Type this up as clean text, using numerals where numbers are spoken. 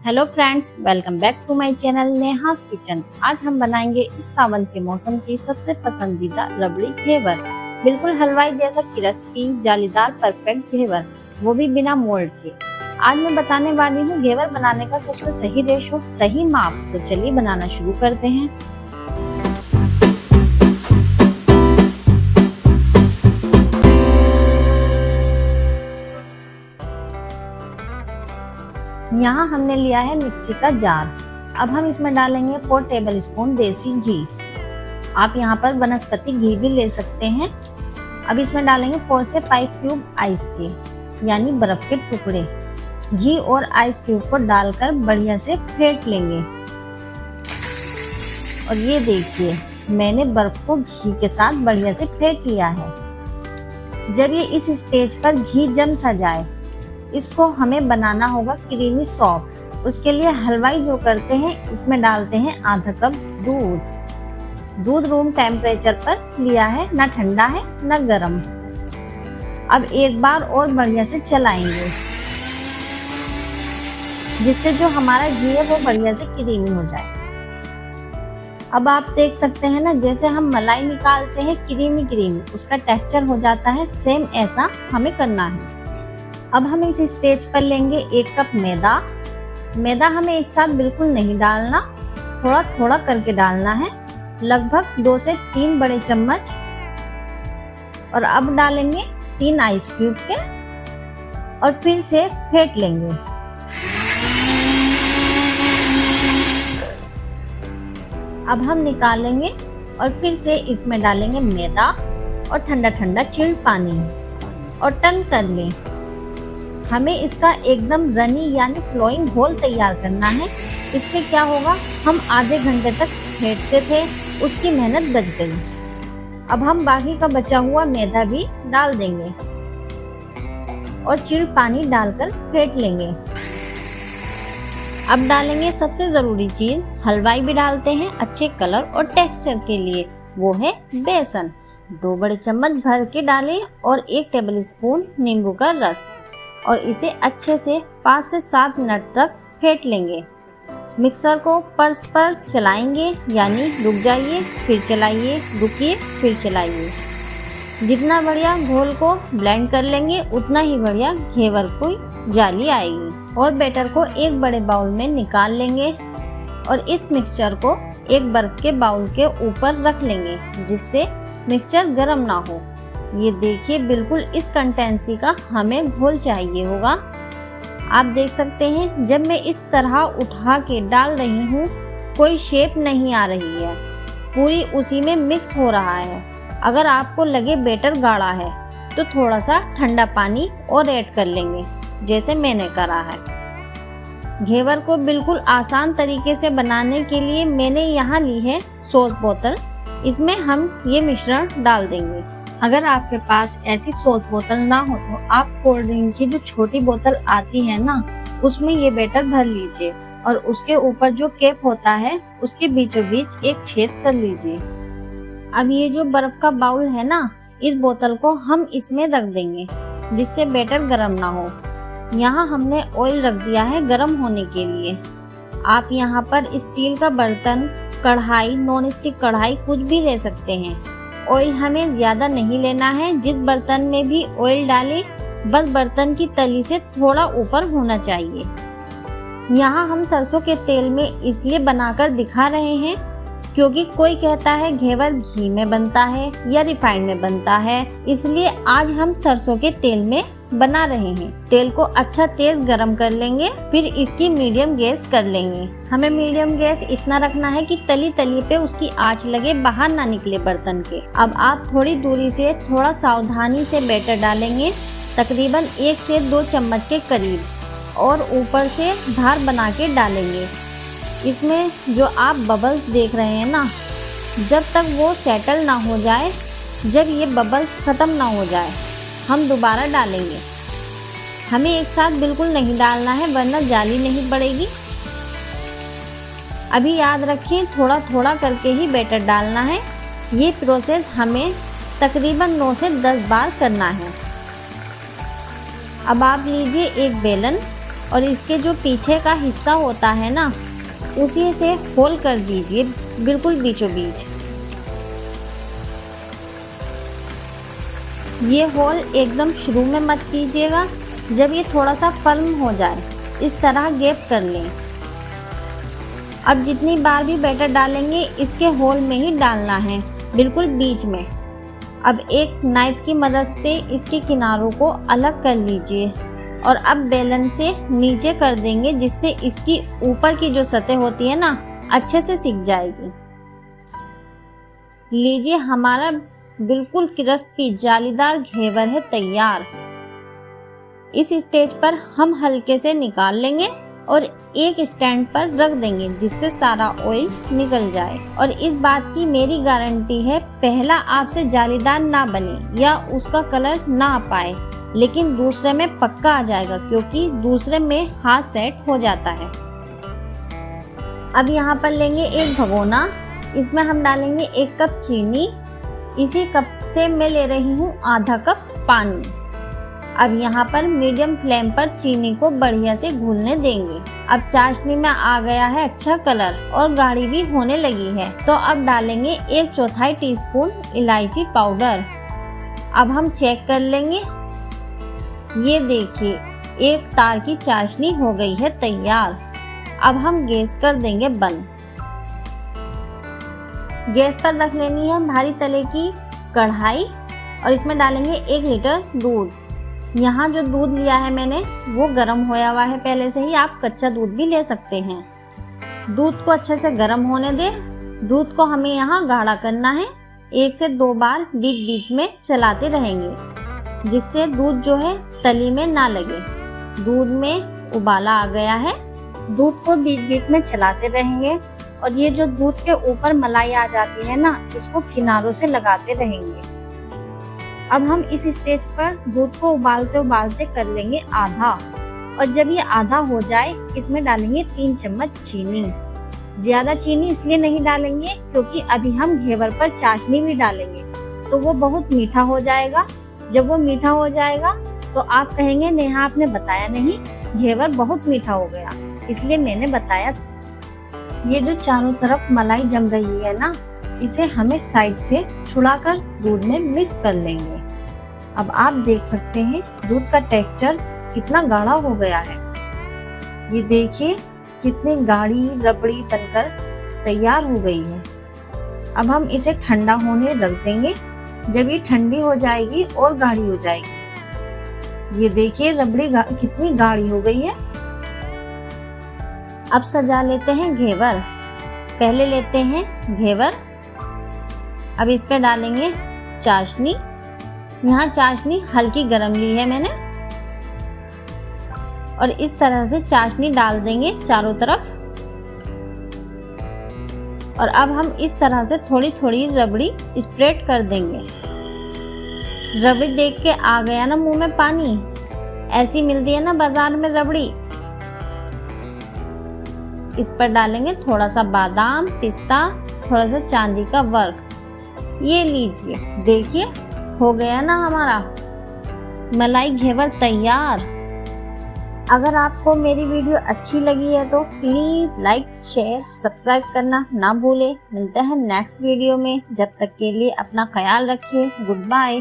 Hello friends, welcome back to my channel Neha's kitchen. आज हम बनाएंगे इस सावन के मौसम की सबसे पसंदीदा रबड़ी घेवर। बिल्कुल हलवाई जैसा क्रिस्पी जालीदार परफेक्ट घेवर, वो भी बिना मोल्ड के। आज मैं बताने वाली हूँ घेवर बनाने का सबसे सही रेशो, सही माप। तो चलिए बनाना शुरू करते हैं। यहाँ हमने लिया है मिक्सी का जार। अब हम इसमें डालेंगे 4 टेबलस्पून देसी घी। आप यहाँ पर वनस्पति घी भी ले सकते हैं। अब इसमें डालेंगे 4 से 5 क्यूब आइस के, यानी बर्फ के टुकड़े। घी और आइस क्यूब को डालकर बढ़िया से फेंट लेंगे। और ये देखिए, मैंने बर्फ को घी के साथ बढ़िया से फेंट लिया है। जब ये इस स्टेज पर घी जम सा जाए, इसको हमें बनाना होगा क्रीमी सॉफ्ट। उसके लिए हलवाई जो करते हैं, इसमें डालते हैं आधा कप दूध रूम टेम्परेचर पर लिया है, ना ठंडा है ना गर्म। अब एक बार और बढ़िया से चलाएंगे, जिससे जो हमारा घी है वो बढ़िया से क्रीमी हो जाए। अब आप देख सकते हैं ना, जैसे हम मलाई निकालते हैं क्रीमी उसका टेक्सचर हो जाता है, सेम ऐसा हमें करना है। अब हम इस स्टेज पर लेंगे 1 कप मैदा हमें एक साथ बिल्कुल नहीं डालना, थोड़ा थोड़ा करके डालना है, लगभग 2 से 3 बड़े चम्मच। और अब डालेंगे 3 आइस क्यूब के और फिर से फेंट लेंगे। अब हम निकालेंगे और फिर से इसमें डालेंगे मैदा और ठंडा ठंडा चिल्ड पानी और टर्न कर लें। हमें इसका एकदम रनी यानी फ्लोइंग घोल तैयार करना है। इससे क्या होगा, हम आधे घंटे तक फेंटते थे, उसकी मेहनत बच गई। अब हम बाकी का बचा हुआ मैदा भी डाल देंगे और चिल्ड पानी डालकर फेंट लेंगे। अब डालेंगे सबसे जरूरी चीज, हलवाई भी डालते हैं अच्छे कलर और टेक्सचर के लिए, वो है बेसन। 2 बड़े चम्मच भर के डालें और 1 टेबलस्पून नींबू का रस, और इसे अच्छे से 5 से 7 मिनट तक फेंट लेंगे। मिक्सर को पर्स पर चलाएंगे, यानी रुक जाइए फिर चलाइए, रुकिए फिर चलाइए। जितना बढ़िया घोल को ब्लेंड कर लेंगे, उतना ही बढ़िया घेवर को जाली आएगी। और बैटर को एक बड़े बाउल में निकाल लेंगे और इस मिक्सचर को एक बर्फ के बाउल के ऊपर रख लेंगे, जिससे मिक्सचर गर्म ना हो। ये देखिए, बिल्कुल इस कंसिस्टेंसी का हमें घोल चाहिए होगा। आप देख सकते हैं, जब मैं इस तरह उठा के डाल रही हूँ, कोई शेप नहीं आ रही है, पूरी उसी में मिक्स हो रहा है। अगर आपको लगे बैटर गाढ़ा है तो थोड़ा सा ठंडा पानी और ऐड कर लेंगे, जैसे मैंने करा है। घेवर को बिल्कुल आसान तरीके से बनाने के लिए मैंने यहाँ ली है सॉस बोतल। इसमें हम ये मिश्रण डाल देंगे। अगर आपके पास ऐसी सॉस बोतल ना हो तो आप कोल्ड ड्रिंक की जो छोटी बोतल आती है ना, उसमें ये बैटर भर लीजिए और उसके ऊपर जो कैप होता है, उसके बीचों बीच एक छेद कर लीजिए। अब ये जो बर्फ का बाउल है ना, इस बोतल को हम इसमें रख देंगे, जिससे बैटर गर्म ना हो। यहाँ हमने ऑयल रख दिया है गर्म होने के लिए। आप यहाँ पर स्टील का बर्तन, कढ़ाई, नॉन स्टिक कढ़ाई कुछ भी ले सकते हैं। ऑयल हमें ज्यादा नहीं लेना है। जिस बर्तन में भी ऑयल डालें, बस बर्तन की तली से थोड़ा ऊपर होना चाहिए। यहाँ हम सरसों के तेल में इसलिए बनाकर दिखा रहे हैं, क्योंकि कोई कहता है घेवर घी में बनता है या रिफाइंड में बनता है, इसलिए आज हम सरसों के तेल में बना रहे हैं। तेल को अच्छा तेज गरम कर लेंगे, फिर इसकी मीडियम गैस कर लेंगे। हमें मीडियम गैस इतना रखना है कि तली पे उसकी आंच लगे, बाहर ना निकले बर्तन के। अब आप थोड़ी दूरी से थोड़ा सावधानी से बैटर डालेंगे, तकरीबन 1 से 2 चम्मच के करीब, और ऊपर से धार बना के डालेंगे। इसमें जो आप बबल्स देख रहे हैं ना, जब तक वो सेटल ना हो जाए, जब ये बबल्स खत्म ना हो जाए, हम दोबारा डालेंगे। हमें एक साथ बिल्कुल नहीं डालना है, वरना जाली नहीं पड़ेगी। अभी याद रखें, थोड़ा थोड़ा करके ही बैटर डालना है। ये प्रोसेस हमें तकरीबन 9 से 10 बार करना है। अब आप लीजिए एक बेलन, और इसके जो पीछे का हिस्सा होता है ना, उसी से होल कर दीजिए बिल्कुल बीचों बीच। ये होल एकदम शुरू में मत कीजिएगा, जब ये थोड़ा सा फर्म हो जाए इस तरह गैप कर लें। अब जितनी बार भी बैटर डालेंगे इसके होल में ही डालना है, बिल्कुल बीच में। अब एक नाइफ की मदद से इसके किनारों को अलग कर लीजिए और अब बेलन से नीचे कर देंगे, जिससे इसकी ऊपर की जो सतह होती है ना, अच्छे से सिक जाएगी। लीजिए, हमारा बिल्कुल क्रिस्पी जालीदार घेवर है तैयार। इस स्टेज पर हम हल्के से निकाल लेंगे और एक स्टैंड पर रख देंगे, जिससे सारा ऑयल निकल जाए। और इस बात की मेरी गारंटी है, पहला आपसे जालीदार ना बने या उसका कलर ना आ पाए, लेकिन दूसरे में पक्का आ जाएगा, क्योंकि दूसरे में हाथ सेट हो जाता है। अब यहाँ पर लेंगे एक भगोना, इसमें हम डालेंगे 1 कप चीनी। इसी कप से मैं ले रही हूँ आधा कप पानी। अब यहाँ पर मीडियम फ्लेम पर चीनी को बढ़िया से घुलने देंगे। अब चाशनी में आ गया है अच्छा कलर और गाढ़ी भी होने लगी है, तो अब डालेंगे 1/4 टीस्पून इलायची पाउडर। अब हम चेक कर लेंगे। ये देखिए, एक तार की चाशनी हो गई है तैयार। अब हम गैस कर देंगे बंद। गैस पर रख लेनी है भारी तले की कढ़ाई और इसमें डालेंगे 1 लीटर दूध। यहाँ जो दूध लिया है मैंने वो गर्म होया हुआ है पहले से ही, आप कच्चा दूध भी ले सकते हैं। दूध को अच्छे से गर्म होने दें। दूध को हमें यहाँ गाढ़ा करना है। 1 से 2 बार बीच बीच में चलाते रहेंगे, जिससे दूध जो है तली में ना लगे। दूध में उबाला आ गया है। दूध को बीच बीच में चलाते रहेंगे और ये जो दूध के ऊपर मलाई आ जाती है ना, इसको किनारों से लगाते रहेंगे। अब हम इस स्टेज पर दूध को उबालते उबालते कर लेंगे आधा, और जब ये आधा हो जाए इसमें डालेंगे 3 चम्मच चीनी। ज्यादा चीनी इसलिए नहीं डालेंगे क्योंकि अभी हम घेवर पर चाशनी भी डालेंगे, तो वो बहुत मीठा हो जाएगा। जब वो मीठा हो जाएगा तो आप कहेंगे नेहा आपने बताया नहीं, घेवर बहुत मीठा हो गया, इसलिए मैंने बताया। ये जो चारों तरफ मलाई जम रही है ना, इसे हमें साइड से छुड़ाकर दूध में मिक्स कर लेंगे। अब आप देख सकते हैं दूध का टेक्सचर कितना गाढ़ा हो गया है। ये देखिए कितनी गाढ़ी रबड़ी बनकर तैयार हो गई है। अब हम इसे ठंडा होने रख देंगे। जब ये ठंडी हो जाएगी और गाढ़ी हो जाएगी। ये देखिए रबड़ी कितनी गाढ़ी हो गई है। अब सजा लेते हैं घेवर। पहले लेते हैं घेवर। अब इस पे डालेंगे चाशनी। यहाँ चाशनी हल्की गरम ली है मैंने, और इस तरह से चाशनी डाल देंगे चारों तरफ। और अब हम इस तरह से थोड़ी थोड़ी रबड़ी स्प्रेड कर देंगे। रबड़ी देख के आ गया ना मुंह में पानी, ऐसी मिलती है ना बाजार में रबड़ी। इस पर डालेंगे थोड़ा सा बादाम, पिस्ता, थोड़ा सा चांदी का वर्क। ये लीजिए, देखिए हो गया ना हमारा मलाई घेवर तैयार। अगर आपको मेरी वीडियो अच्छी लगी है तो प्लीज लाइक, शेयर, सब्सक्राइब करना ना भूले। मिलते हैं नेक्स्ट वीडियो में। जब तक के लिए अपना ख्याल रखिए। Good bye.